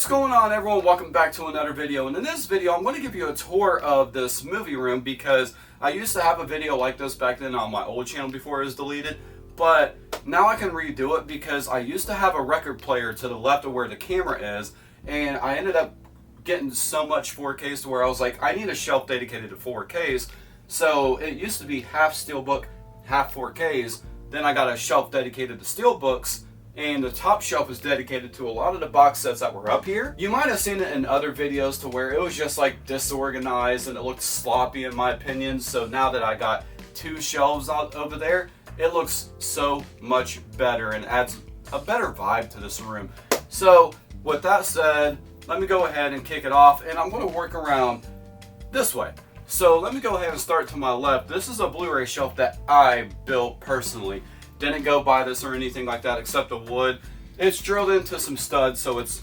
What's going on, everyone? Welcome back to another video, and in this video I'm going to give you a tour of this movie room because I used to have a video like this back then on my old channel before it was deleted, but now I can redo it because I used to have a record player to the left of where the camera is, and I ended up getting so much 4Ks to where I was like, I need a shelf dedicated to 4Ks. So it used to be half steelbook, half 4Ks. Then I got a shelf dedicated to steelbooks, and the top shelf is dedicated to a lot of the box sets that were up here. You might have seen it in other videos to where it was just like disorganized and it looked sloppy in my opinion. So now that I got two shelves out over there, it looks so much better and adds a better vibe to this room. So with that said, let me go ahead and kick it off, and I'm going to work around this way. So let me go ahead and start to my left. This is a Blu-ray shelf that I built personally. Didn't go buy this or anything like that except the wood. It's drilled into some studs so it's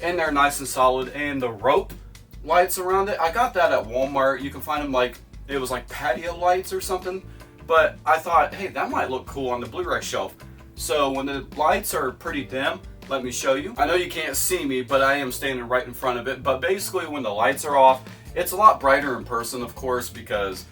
in there nice and solid, and the rope lights around it, I got that at Walmart. You can find them like, it was like patio lights or something, but I thought, hey, that might look cool on the Blu-ray shelf. So when the lights are pretty dim, let me show you. I know you can't see me, but I am standing right in front of it. But basically when the lights are off, it's a lot brighter in person, of course, because,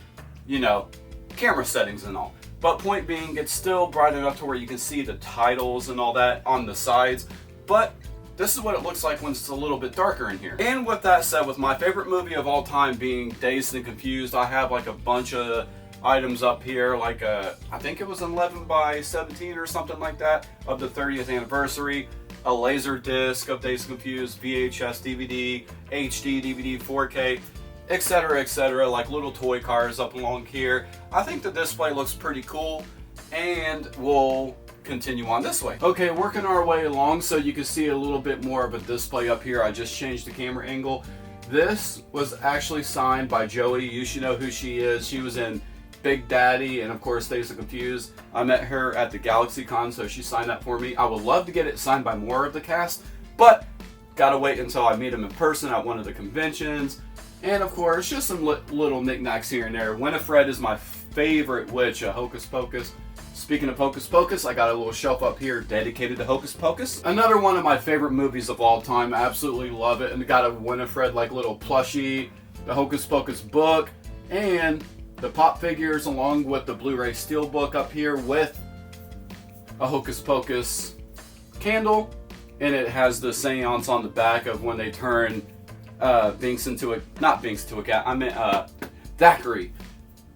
you know, camera settings and all. But point being, it's still bright enough to where you can see the titles and all that on the sides. But this is what it looks like when it's a little bit darker in here. And with that said, with my favorite movie of all time being Dazed and Confused, I have like a bunch of items up here, like I think it was an 11 by 17 or something like that of the 30th anniversary. A laser disc of Dazed and Confused, VHS, DVD, HD, DVD, 4K, etc., like little toy cars up along here. I think the display looks pretty cool, and we'll continue on this way. Okay, working our way along so you can see a little bit more of a display up here. I just changed the camera angle. This was actually signed by Joey. You should know who she is. She was in Big Daddy and of course Dazed and Confused. I met her at the GalaxyCon, so she signed that for me. I would love to get it signed by more of the cast, but gotta wait until I meet them in person at one of the conventions. And of course, just some little knickknacks here and there. Winifred is my favorite witch of Hocus Pocus. Speaking of Hocus Pocus, I got a little shelf up here dedicated to Hocus Pocus. Another one of my favorite movies of all time. I absolutely love it. And got a Winifred like little plushie, the Hocus Pocus book, and the pop figures along with the Blu-ray steelbook up here with a Hocus Pocus candle, and it has the seance on the back of when they turn Binks into a, not Binks into a cat, I meant Thackeray,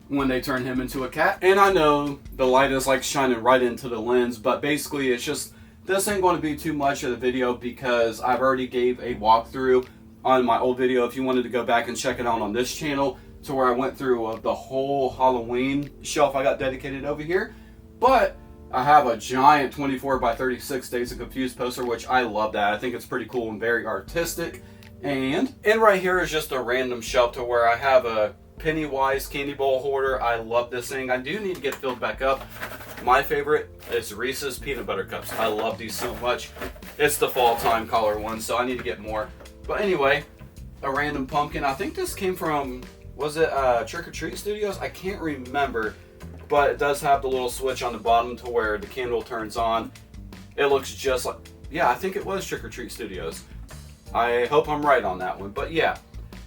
when they turn him into a cat. And I know the light is like shining right into the lens, but basically it's just, this ain't going to be too much of the video because I've already gave a walkthrough on my old video if you wanted to go back and check it out on this channel, to where I went through the whole Halloween shelf I got dedicated over here. But I have a giant 24 by 36 Dazed and Confused poster, which I love that. I think it's pretty cool and very artistic. And right here is just a random shelf to where I have a Pennywise candy bowl hoarder. I love this thing. I do need to get filled back up. My favorite is Reese's peanut butter cups. I love these so much. It's the fall time color one, so I need to get more. But anyway, a random pumpkin. I think this came from, was it Trick or Treat Studios? I can't remember, but it does have the little switch on the bottom to where the candle turns on. It looks just like, yeah, I think it was Trick or Treat Studios. I hope I'm right on that one, but yeah,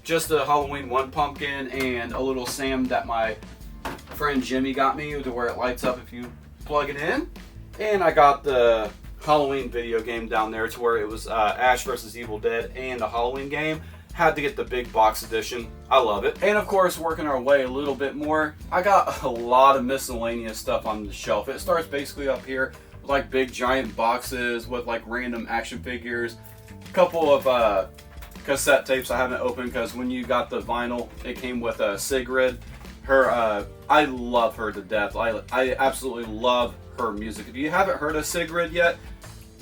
just a Halloween one pumpkin and a little Sam that my friend Jimmy got me to where it lights up if you plug it in. And I got the Halloween video game down there to where it was Ash vs. Evil Dead and the Halloween game. Had to get the big box edition. I love it. And of course, working our way a little bit more, I got a lot of miscellaneous stuff on the shelf. It starts basically up here with like big giant boxes with like random action figures. A couple of cassette tapes I haven't opened because when you got the vinyl, it came with Sigrid. Her, I love her to death. I absolutely love her music. If you haven't heard of Sigrid yet,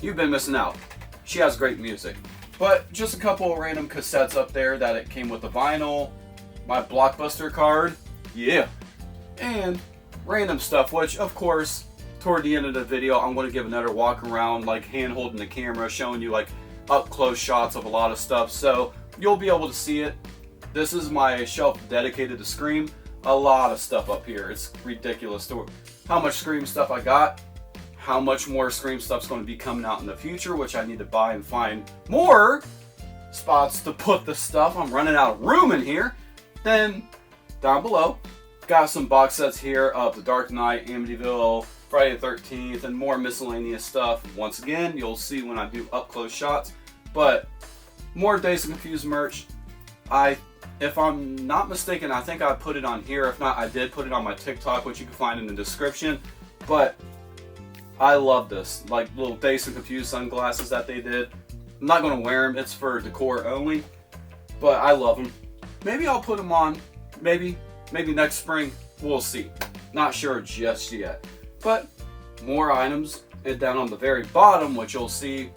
you've been missing out. She has great music. But just a couple of random cassettes up there that it came with the vinyl, my Blockbuster card, yeah, and random stuff, which of course, toward the end of the video, I'm going to give another walk around, like hand holding the camera, showing you like up close shots of a lot of stuff, so you'll be able to see it. This is my shelf dedicated to Scream. A lot of stuff up here. It's ridiculous to how much Scream stuff I got. how much more Scream stuff's going to be coming out in the future, which I need to buy and find more. spots to put the stuff. I'm running out of room in here. Then down below, got some box sets here of The Dark Knight, Amityville, Friday the 13th, and more miscellaneous stuff. Once again, you'll see when I do up close shots. But more Dazed and Confused merch. If I'm not mistaken, I think I put it on here. If not, I did put it on my TikTok, which you can find in the description. But I love this, like little Dazed and Confused sunglasses that they did. I'm not going to wear them. It's for decor only. But I love them. Maybe I'll put them on. Maybe next spring. We'll see. Not sure just yet. But more items. And down on the very bottom, which you'll see,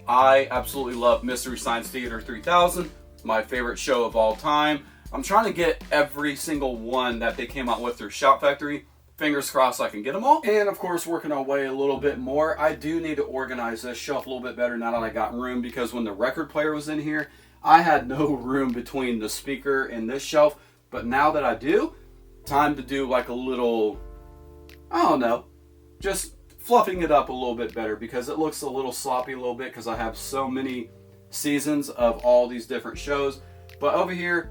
I absolutely love Mystery Science Theater 3000. My favorite show of all time. I'm trying to get every single one that they came out with through Shout Factory. Fingers crossed I can get them all. And of course, working our way a little bit more, I do need to organize this shelf a little bit better now that I got room, because when the record player was in here, I had no room between the speaker and this shelf. But now that I do, time to do like a little, I don't know, just fluffing it up a little bit better, because it looks a little sloppy a little bit because I have so many seasons of all these different shows. But over here,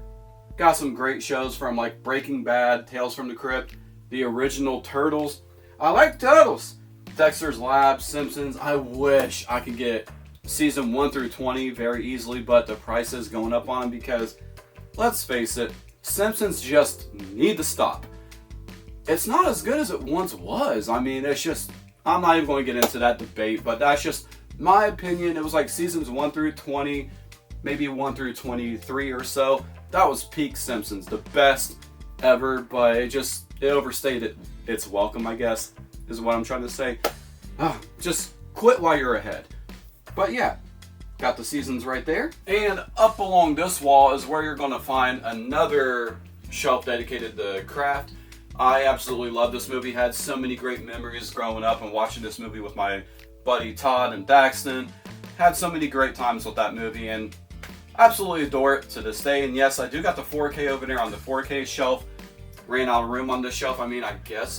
got some great shows from like Breaking Bad, Tales from the Crypt, the original Turtles. I like Turtles. Dexter's Lab, Simpsons. I wish I could get season 1 through 20 very easily, but the price is going up on them because, let's face it, Simpsons just need to stop. It's not as good as it once was. I mean, it's just, I'm not even going to get into that debate, but that's just my opinion. It was like seasons 1 through 20, maybe 1 through 23 or so. That was peak Simpsons, the best ever, but it overstayed its welcome, I guess, is what I'm trying to say. Just quit while you're ahead. But yeah, got the seasons right there. And up along this wall is where you're going to find another shelf dedicated to craft. I absolutely love this movie. Had so many great memories growing up and watching this movie with my buddy Todd and Daxton. Had so many great times with that movie and absolutely adore it to this day. And yes, I do got the 4K over there on the 4K shelf. Ran out of room on this shelf. I mean, I guess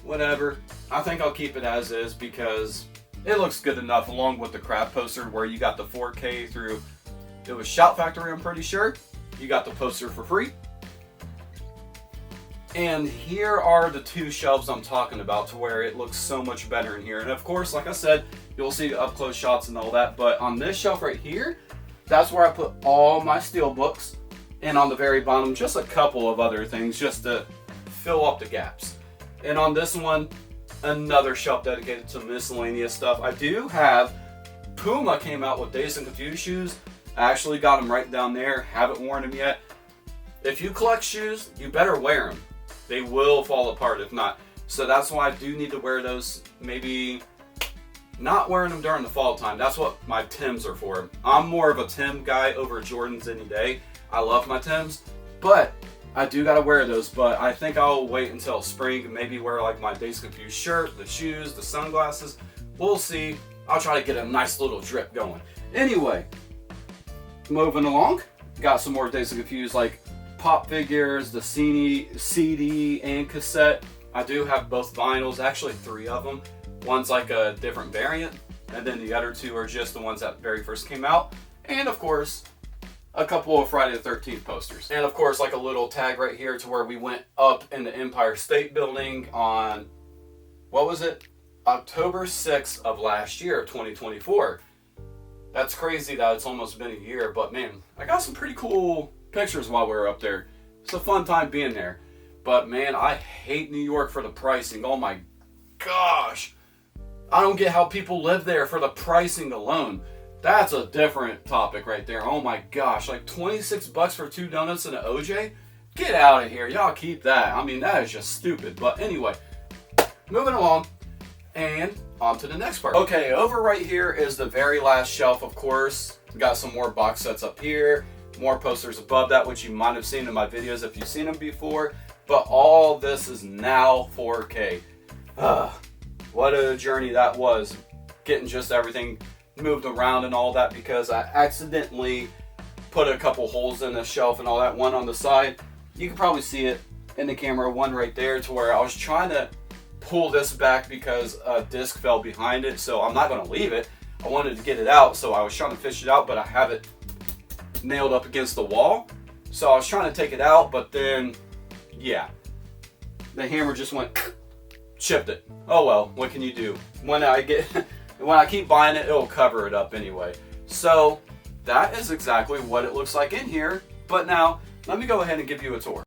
whatever. I think I'll keep it as is because it looks good enough, along with the craft poster where you got the 4K through, it was Shout Factory, I'm pretty sure. You got the poster for free. And here are the two shelves I'm talking about to where it looks so much better in here. And of course, like I said, you'll see up close shots and all that. But on this shelf right here, that's where I put all my steel books. And on the very bottom, just a couple of other things just to fill up the gaps. And on this one, another shelf dedicated to miscellaneous stuff. I do have, Puma came out with Dazed and Confused shoes. I actually got them right down there. Haven't worn them yet. If you collect shoes, you better wear them. They will fall apart if not. So that's why I do need to wear those. Maybe not wearing them during the fall time. That's what my Timbs are for. I'm more of a Tim guy over Jordans any day. I love my Timbs, but I do gotta wear those. But I think I'll wait until spring and maybe wear like my Dazed and Confused shirt, the shoes, the sunglasses. We'll see. I'll try to get a nice little drip going. Anyway, moving along. Got some more Dazed and Confused like pop figures, the CD and cassette. I do have both vinyls, actually 3 of them. One's like a different variant, and then the other 2 are just the ones that very first came out. And of course, a couple of Friday the 13th posters. And of course, like a little tag right here to where we went up in the Empire State Building on, what was it? October 6th of last year, 2024. That's crazy that it's almost been a year, but man, I got some pretty cool pictures while we were up there. It's a fun time being there. But man, I hate New York for the pricing. Oh my gosh. I don't get how people live there for the pricing alone. That's a different topic right there. Oh my gosh, like 26 bucks for 2 donuts and an OJ? Get out of here. Y'all keep that. I mean, that is just stupid. But anyway, moving along and on to the next part. Okay, over right here is the very last shelf, of course. We got some more box sets up here. More posters above that, which you might have seen in my videos if you've seen them before. But all this is now 4K. What a journey that was. Getting just everything moved around and all that because I accidentally put a couple holes in the shelf and all that. One on the side. You can probably see it in the camera. One right there to where I was trying to pull this back because a disc fell behind it. So I'm not going to leave it. I wanted to get it out, so I was trying to fish it out, but I have it nailed up against the wall. So I was trying to take it out, but then, yeah, the hammer just went, chipped it. Oh well, what can you do? When I keep buying it, it'll cover it up anyway. So that is exactly what it looks like in here. But now, let me go ahead and give you a tour.